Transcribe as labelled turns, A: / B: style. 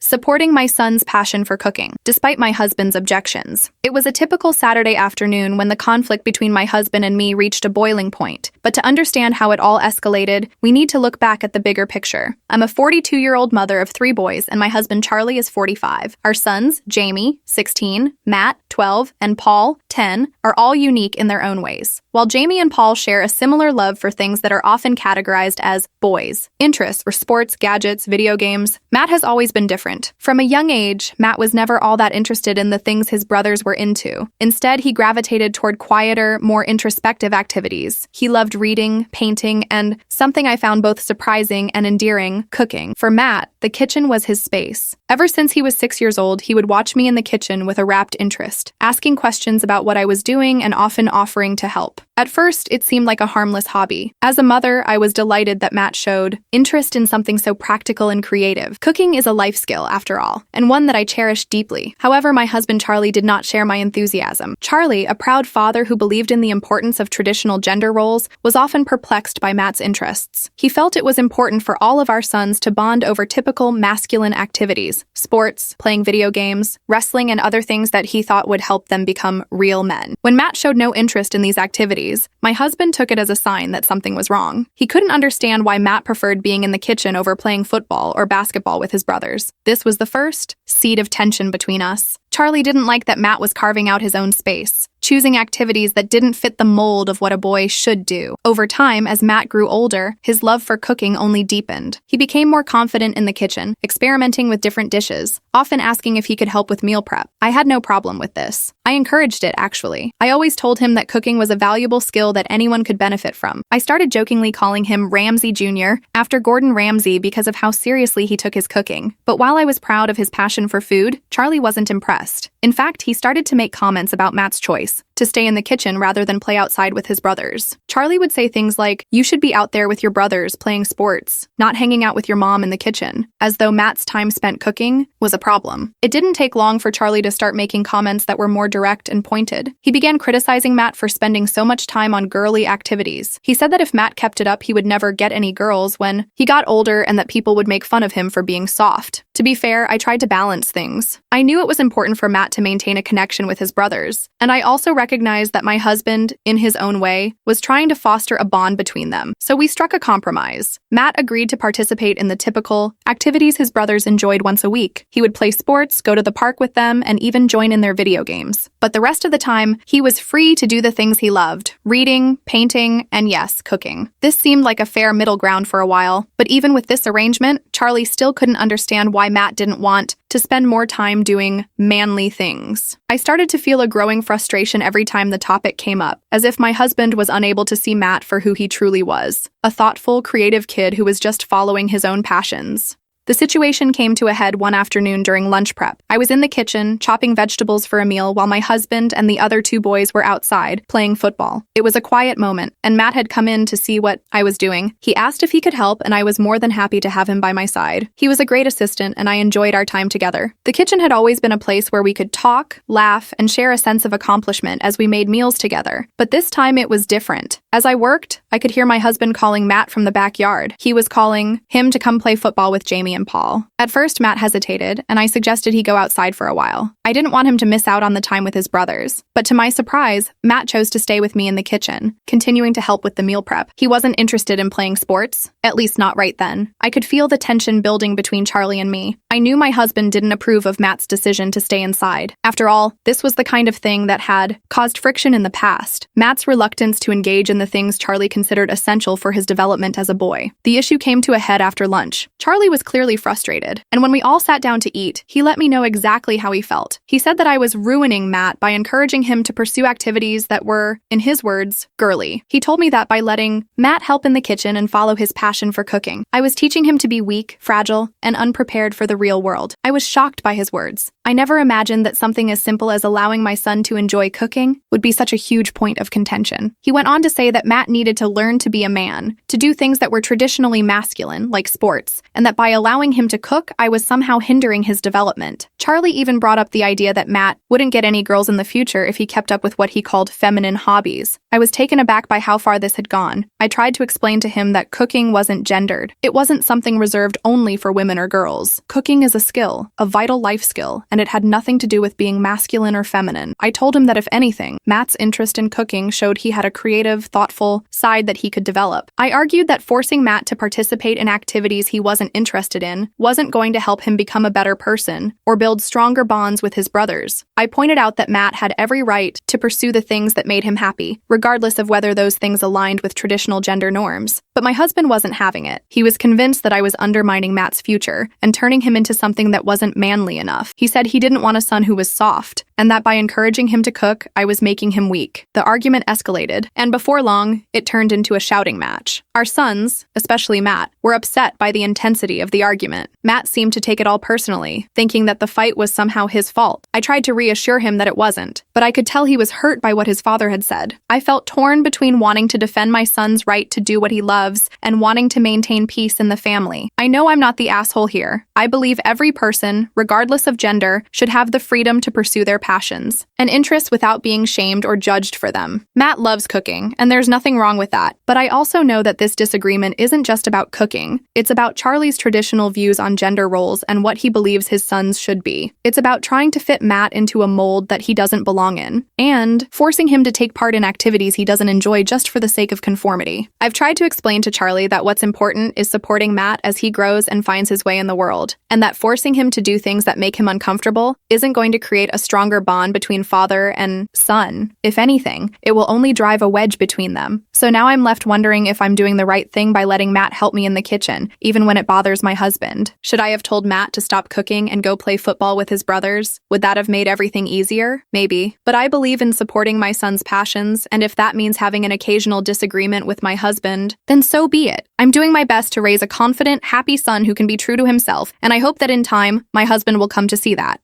A: supporting my son's passion for cooking, despite my husband's objections. It was a typical Saturday afternoon when the conflict between my husband and me reached a boiling point. But to understand how it all escalated, we need to look back at the bigger picture. I'm a 42-year-old mother of 3 boys, and my husband Charlie is 45. Our sons, Jamie, 16, Matt, 12, and Paul, 10, are all unique in their own ways. While Jamie and Paul share a similar love for things that are often categorized as boys, interests for sports, gadgets, video games, Matt has always been different. From a young age, Matt was never all that interested in the things his brothers were into. Instead, he gravitated toward quieter, more introspective activities. He loved reading, painting, and, something I found both surprising and endearing, cooking. For Matt, the kitchen was his space. Ever since he was 6 years old, he would watch me in the kitchen with a rapt interest, asking questions about what I was doing and often offering to help. At first, it seemed like a harmless hobby. As a mother, I was delighted that Matt showed interest in something so practical and creative. Cooking is a life skill, after all, and one that I cherish deeply. However, my husband Charlie did not share my enthusiasm. Charlie, a proud father who believed in the importance of traditional gender roles, was often perplexed by Matt's interests. He felt it was important for all of our sons to bond over typical masculine activities, sports, playing video games, wrestling, and other things that he thought would help them become real men. When Matt showed no interest in these activities, my husband took it as a sign that something was wrong. He couldn't understand why Matt preferred being in the kitchen over playing football or basketball with his brothers. This was the first seed of tension between us. Charlie didn't like that Matt was carving out his own space, choosing activities that didn't fit the mold of what a boy should do. Over time, as Matt grew older, his love for cooking only deepened. He became more confident in the kitchen, experimenting with different dishes, often asking if he could help with meal prep. I had no problem with this. I encouraged it, actually. I always told him that cooking was a valuable skill that anyone could benefit from. I started jokingly calling him Ramsay Jr. after Gordon Ramsay because of how seriously he took his cooking. But while I was proud of his passion for food, Charlie wasn't impressed. In fact, he started to make comments about Matt's choice to stay in the kitchen rather than play outside with his brothers. Charlie would say things like, "You should be out there with your brothers playing sports, not hanging out with your mom in the kitchen," as though Matt's time spent cooking was a problem. It didn't take long for Charlie to start making comments that were more direct and pointed. He began criticizing Matt for spending so much time on girly activities. He said that if Matt kept it up, he would never get any girls when he got older and that people would make fun of him for being soft. To be fair, I tried to balance things. I knew it was important for Matt to maintain a connection with his brothers, and I also recognized that my husband, in his own way, was trying to foster a bond between them. So we struck a compromise. Matt agreed to participate in the typical activities his brothers enjoyed once a week. He would play sports, go to the park with them, and even join in their video games. But the rest of the time, he was free to do the things he loved: reading, painting, and yes, cooking. This seemed like a fair middle ground for a while, but even with this arrangement, Charlie still couldn't understand why Matt didn't want to spend more time doing manly things. I started to feel a growing frustration every time the topic came up, as if my husband was unable to see Matt for who he truly was, a thoughtful, creative kid who was just following his own passions. The situation came to a head one afternoon during lunch prep. I was in the kitchen, chopping vegetables for a meal, while my husband and the other 2 boys were outside, playing football. It was a quiet moment, and Matt had come in to see what I was doing. He asked if he could help, and I was more than happy to have him by my side. He was a great assistant, and I enjoyed our time together. The kitchen had always been a place where we could talk, laugh, and share a sense of accomplishment as we made meals together. But this time it was different. As I worked, I could hear my husband calling Matt from the backyard. He was calling him to come play football with Jamie and Paul. At first, Matt hesitated, and I suggested he go outside for a while. I didn't want him to miss out on the time with his brothers. But to my surprise, Matt chose to stay with me in the kitchen, continuing to help with the meal prep. He wasn't interested in playing sports, at least not right then. I could feel the tension building between Charlie and me. I knew my husband didn't approve of Matt's decision to stay inside. After all, this was the kind of thing that had caused friction in the past. Matt's reluctance to engage in the things Charlie considered essential for his development as a boy. The issue came to a head after lunch. Charlie was clearly frustrated, and when we all sat down to eat, he let me know exactly how he felt. He said that I was ruining Matt by encouraging him to pursue activities that were, in his words, girly. He told me that by letting Matt help in the kitchen and follow his passion for cooking, I was teaching him to be weak, fragile, and unprepared for the real world. I was shocked by his words. I never imagined that something as simple as allowing my son to enjoy cooking would be such a huge point of contention. He went on to say that Matt needed to learn to be a man, to do things that were traditionally masculine, like sports, and that by allowing allowing him to cook, I was somehow hindering his development. Charlie even brought up the idea that Matt wouldn't get any girls in the future if he kept up with what he called feminine hobbies. I was taken aback by how far this had gone. I tried to explain to him that cooking wasn't gendered. It wasn't something reserved only for women or girls. Cooking is a skill, a vital life skill, and it had nothing to do with being masculine or feminine. I told him that if anything, Matt's interest in cooking showed he had a creative, thoughtful side that he could develop. I argued that forcing Matt to participate in activities he wasn't interested in wasn't going to help him become a better person or build stronger bonds with his brothers. I pointed out that Matt had every right to pursue the things that made him happy, regardless of whether those things aligned with traditional gender norms. But my husband wasn't having it. He was convinced that I was undermining Matt's future and turning him into something that wasn't manly enough. He said he didn't want a son who was soft, and that by encouraging him to cook, I was making him weak. The argument escalated, and before long, it turned into a shouting match. Our sons, especially Matt, were upset by the intensity of the argument. Matt seemed to take it all personally, thinking that the fight was somehow his fault. I tried to reassure him that it wasn't, but I could tell he was hurt by what his father had said. I felt torn between wanting to defend my son's right to do what he loves and wanting to maintain peace in the family. I know I'm not the asshole here. I believe every person, regardless of gender, should have the freedom to pursue their passions and interests without being shamed or judged for them. Matt loves cooking, and there's nothing wrong with that. But I also know that this disagreement isn't just about cooking. It's about Charlie's traditional views on gender roles and what he believes his sons should be. It's about trying to fit Matt into a mold that he doesn't belong in, and forcing him to take part in activities he doesn't enjoy just for the sake of conformity. I've tried to explain to Charlie that what's important is supporting Matt as he grows and finds his way in the world, and that forcing him to do things that make him uncomfortable isn't going to create a stronger bond between father and son. If anything, it will only drive a wedge between them. So now I'm left wondering if I'm doing the right thing by letting Matt help me in the kitchen, even when it bothers my husband. Should I have told Matt to stop cooking and go play football with his brothers? Would that have made everything easier? Maybe. But I believe in supporting my son's passions, and if that means having an occasional disagreement with my husband, then so be it. I'm doing my best to raise a confident, happy son who can be true to himself, and I hope that in time, my husband will come to see that.